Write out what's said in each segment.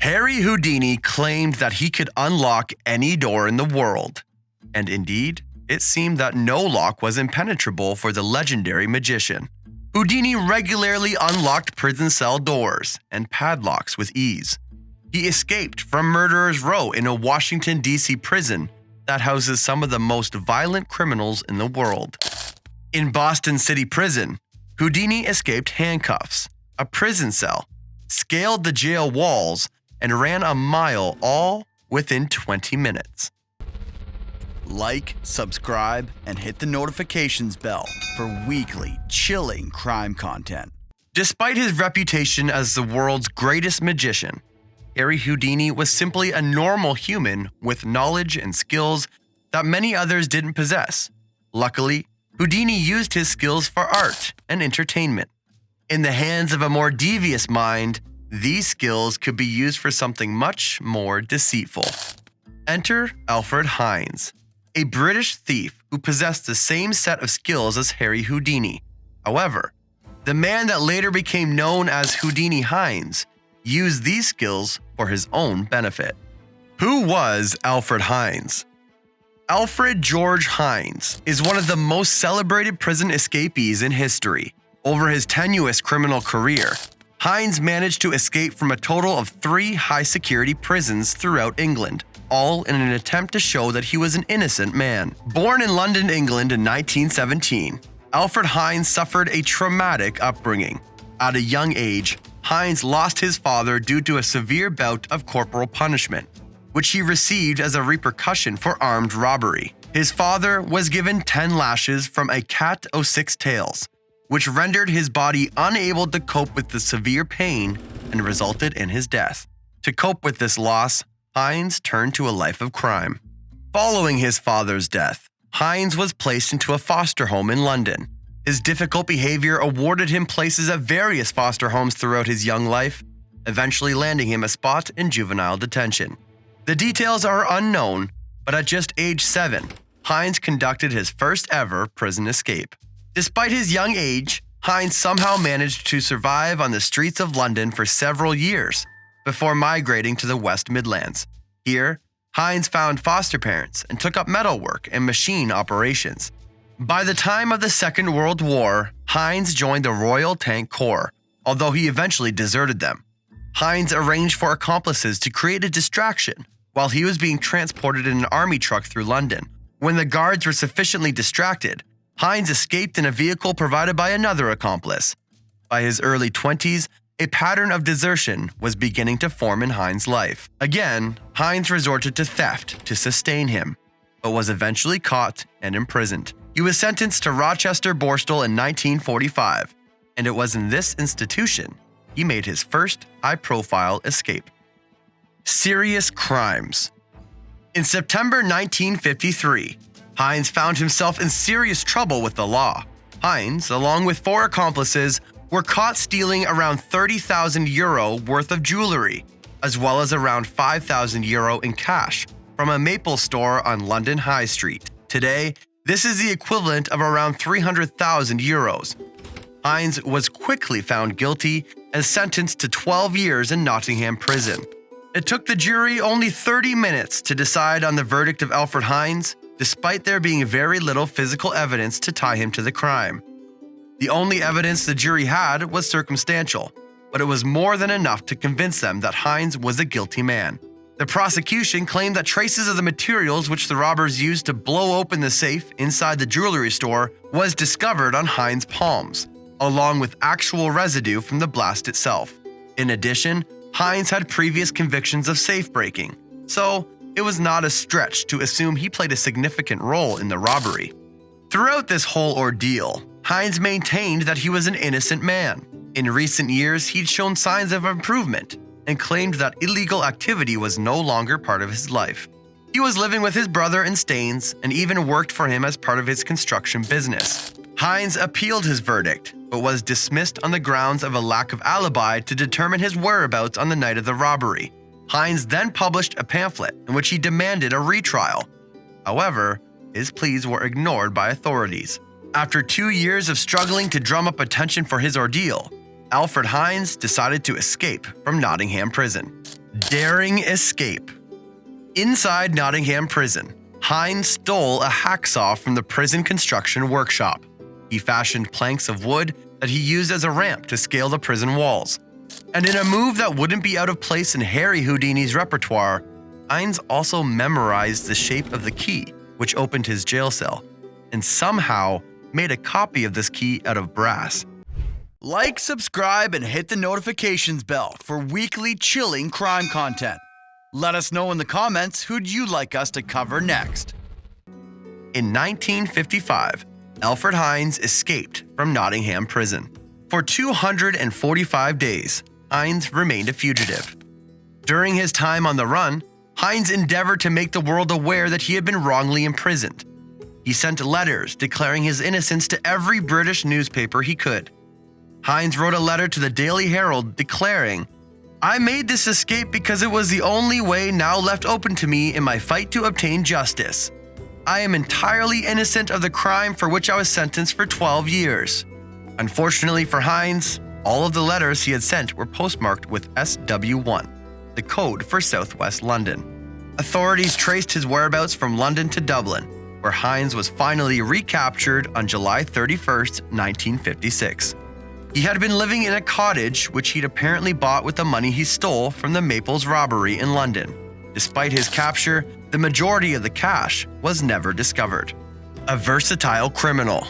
Harry Houdini claimed that he could unlock any door in the world. And indeed, it seemed that no lock was impenetrable for the legendary magician. Houdini regularly unlocked prison cell doors and padlocks with ease. He escaped from Murderers Row in a Washington, D.C. prison that houses some of the most violent criminals in the world. In Boston City Prison, Houdini escaped handcuffs, a prison cell, scaled the jail walls, and ran a mile all within 20 minutes. Like, subscribe, and hit the notifications bell for weekly, chilling crime content. Despite his reputation as the world's greatest magician, Harry Houdini was simply a normal human with knowledge and skills that many others didn't possess. Luckily, Houdini used his skills for art and entertainment. In the hands of a more devious mind, these skills could be used for something much more deceitful. Enter Alfred Hinds, a British thief who possessed the same set of skills as Harry Houdini. However, the man that later became known as Houdini Hinds used these skills for his own benefit. Who was Alfred Hinds? Alfred George Hinds is one of the most celebrated prison escapees in history. Over his tenuous criminal career, Hinds managed to escape from a total of 3 high-security prisons throughout England, all in an attempt to show that he was an innocent man. Born in London, England in 1917, Alfred Hinds suffered a traumatic upbringing. At a young age, Hinds lost his father due to a severe bout of corporal punishment, which he received as a repercussion for armed robbery. His father was given 10 lashes from a cat o' 6 tails, which rendered his body unable to cope with the severe pain and resulted in his death. To cope with this loss, Hinds turned to a life of crime. Following his father's death, Hinds was placed into a foster home in London. His difficult behavior awarded him places at various foster homes throughout his young life, eventually landing him a spot in juvenile detention. The details are unknown, but at just age 7, Hinds conducted his first ever prison escape. Despite his young age, Hinds somehow managed to survive on the streets of London for several years before migrating to the West Midlands. Here, Hinds found foster parents and took up metalwork and machine operations. By the time of the Second World War, Hinds joined the Royal Tank Corps, although he eventually deserted them. Hinds arranged for accomplices to create a distraction while he was being transported in an army truck through London. When the guards were sufficiently distracted, Hinds escaped in a vehicle provided by another accomplice. By his early 20s, a pattern of desertion was beginning to form in Hinds' life. Again, Hinds resorted to theft to sustain him, but was eventually caught and imprisoned. He was sentenced to Rochester Borstal in 1945, and it was in this institution he made his first high-profile escape. Serious crimes. In September 1953, Hinds found himself in serious trouble with the law. Hinds, along with 4 accomplices, were caught stealing around €30,000 worth of jewelry, as well as around €5,000 in cash from a Maple store on London High Street. Today, this is the equivalent of around €300,000. Hinds was quickly found guilty and sentenced to 12 years in Nottingham prison. It took the jury only 30 minutes to decide on the verdict of Alfred Hinds, despite there being very little physical evidence to tie him to the crime. The only evidence the jury had was circumstantial, but it was more than enough to convince them that Hinds was a guilty man. The prosecution claimed that traces of the materials which the robbers used to blow open the safe inside the jewelry store was discovered on Hinds' palms, along with actual residue from the blast itself. In addition, Hinds had previous convictions of safe breaking, so it was not a stretch to assume he played a significant role in the robbery. Throughout this whole ordeal, Hinds maintained that he was an innocent man. In recent years, he'd shown signs of improvement and claimed that illegal activity was no longer part of his life. He was living with his brother in Staines and even worked for him as part of his construction business. Hinds appealed his verdict, but was dismissed on the grounds of a lack of alibi to determine his whereabouts on the night of the robbery. Hinds then published a pamphlet in which he demanded a retrial. However, his pleas were ignored by authorities. After 2 years of struggling to drum up attention for his ordeal, Alfred Hinds decided to escape from Nottingham prison. Daring escape. Inside Nottingham Prison, Hinds stole a hacksaw from the prison construction workshop. He fashioned planks of wood that he used as a ramp to scale the prison walls. And in a move that wouldn't be out of place in Harry Houdini's repertoire, Hinds also memorized the shape of the key which opened his jail cell, and somehow made a copy of this key out of brass. Like, subscribe, and hit the notifications bell for weekly chilling crime content. Let us know in the comments who'd you like us to cover next. In 1955, Alfred Hinds escaped from Nottingham Prison. For 245 days, Hinds remained a fugitive. During his time on the run, Hinds endeavored to make the world aware that he had been wrongly imprisoned. He sent letters declaring his innocence to every British newspaper he could. Hinds wrote a letter to the Daily Herald declaring, "I made this escape because it was the only way now left open to me in my fight to obtain justice. I am entirely innocent of the crime for which I was sentenced for 12 years. Unfortunately for Hinds, all of the letters he had sent were postmarked with SW1, the code for Southwest London. Authorities traced his whereabouts from London to Dublin, where Hinds was finally recaptured on July 31st, 1956. He had been living in a cottage which he'd apparently bought with the money he stole from the Maples robbery in London. Despite his capture, the majority of the cash was never discovered. A versatile criminal.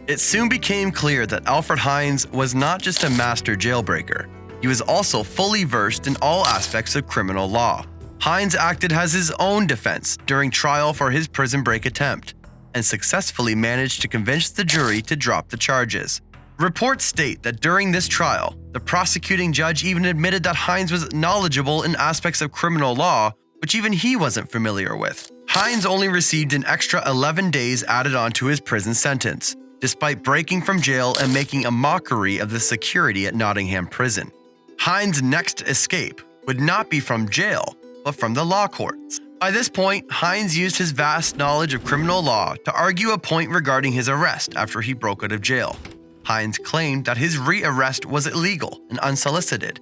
It soon became clear that Alfred Hinds was not just a master jailbreaker. He was also fully versed in all aspects of criminal law. Hinds acted as his own defense during trial for his prison break attempt, and successfully managed to convince the jury to drop the charges. Reports state that during this trial, the prosecuting judge even admitted that Hinds was knowledgeable in aspects of criminal law, which even he wasn't familiar with. Hinds only received an extra 11 days added on to his prison sentence, despite breaking from jail and making a mockery of the security at Nottingham Prison. Hinds' next escape would not be from jail, but from the law courts. By this point, Hinds used his vast knowledge of criminal law to argue a point regarding his arrest after he broke out of jail. Hinds claimed that his re-arrest was illegal and unsolicited,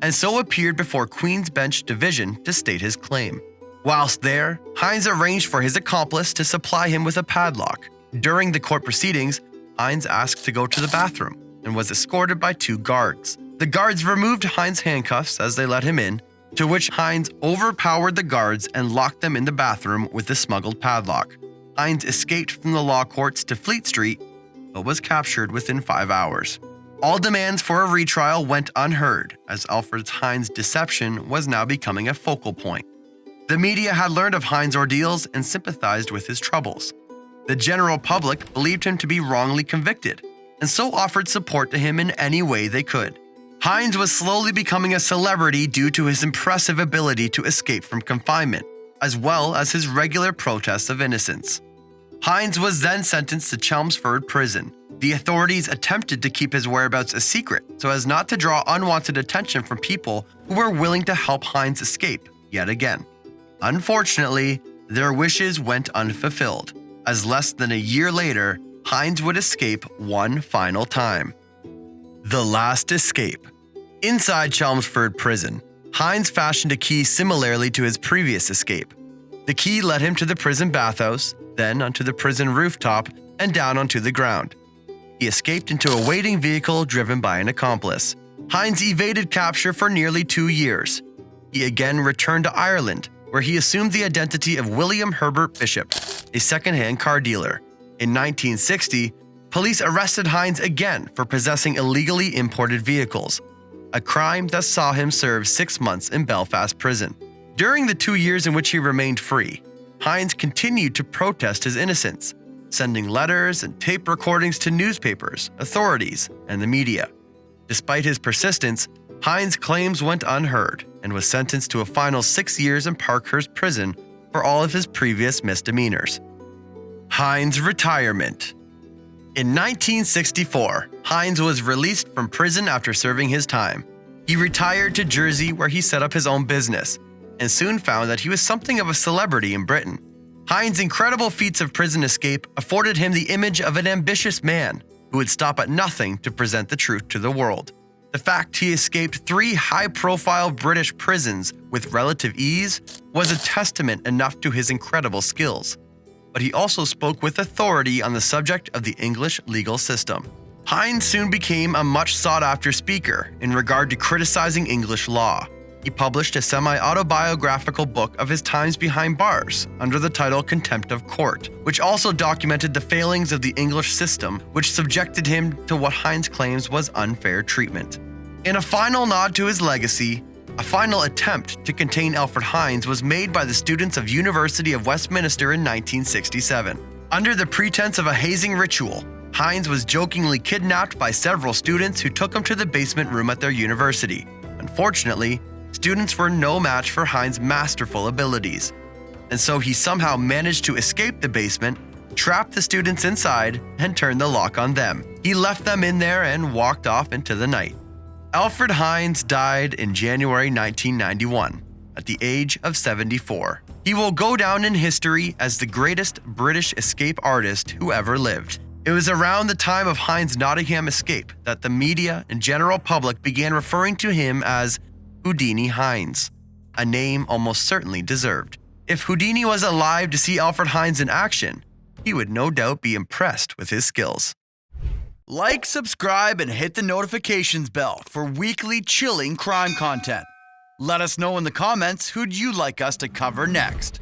and so appeared before Queen's Bench Division to state his claim. Whilst there, Hinds arranged for his accomplice to supply him with a padlock. During the court proceedings, Hinds asked to go to the bathroom and was escorted by 2 guards. The guards removed Hinds' handcuffs as they let him in, to which Hinds overpowered the guards and locked them in the bathroom with the smuggled padlock. Hinds escaped from the law courts to Fleet Street, but was captured within 5 hours. All demands for a retrial went unheard, as Alfred Hinds' deception was now becoming a focal point. The media had learned of Hinds' ordeals and sympathized with his troubles. The general public believed him to be wrongly convicted, and so offered support to him in any way they could. Hinds was slowly becoming a celebrity due to his impressive ability to escape from confinement, as well as his regular protests of innocence. Hinds was then sentenced to Chelmsford Prison. The authorities attempted to keep his whereabouts a secret so as not to draw unwanted attention from people who were willing to help Hinds escape yet again. Unfortunately, their wishes went unfulfilled, as less than a year later, Hinds would escape one final time. The Last Escape. Inside Chelmsford Prison, Hinds fashioned a key similarly to his previous escape. The key led him to the prison bathhouse, then onto the prison rooftop, and down onto the ground. He escaped into a waiting vehicle driven by an accomplice. Hinds evaded capture for nearly 2 years. He again returned to Ireland, where he assumed the identity of William Herbert Bishop, a second-hand car dealer. In 1960, police arrested Hinds again for possessing illegally imported vehicles, a crime that saw him serve 6 months in Belfast prison. During the 2 years in which he remained free, Hinds continued to protest his innocence, sending letters and tape recordings to newspapers, authorities, and the media. Despite his persistence, Hinds' claims went unheard and was sentenced to a final 6 years in Parkhurst Prison for all of his previous misdemeanors. Hinds' retirement. In 1964, Hinds was released from prison after serving his time. He retired to Jersey, where he set up his own business, and soon found that he was something of a celebrity in Britain. Hinds' incredible feats of prison escape afforded him the image of an ambitious man who would stop at nothing to present the truth to the world. The fact he escaped 3 high-profile British prisons with relative ease was a testament enough to his incredible skills. But he also spoke with authority on the subject of the English legal system. Hinds soon became a much sought-after speaker in regard to criticizing English law. He published a semi-autobiographical book of his times behind bars under the title Contempt of Court, which also documented the failings of the English system, which subjected him to what Hinds claims was unfair treatment. In a final nod to his legacy, a final attempt to contain Alfred Hinds was made by the students of University of Westminster in 1967. Under the pretense of a hazing ritual, Hinds was jokingly kidnapped by several students who took him to the basement room at their university. Unfortunately, students were no match for Hinds' masterful abilities, and so he somehow managed to escape the basement, trap the students inside, and turn the lock on them. He left them in there and walked off into the night. Alfred Hinds died in January 1991 at the age of 74. He will go down in history as the greatest British escape artist who ever lived. It was around the time of Hinds' Nottingham escape that the media and general public began referring to him as Houdini Hinds, a name almost certainly deserved. If Houdini was alive to see Alfred Hinds in action, he would no doubt be impressed with his skills. Like, subscribe, and hit the notifications bell for weekly chilling crime content. Let us know in the comments who'd you like us to cover next.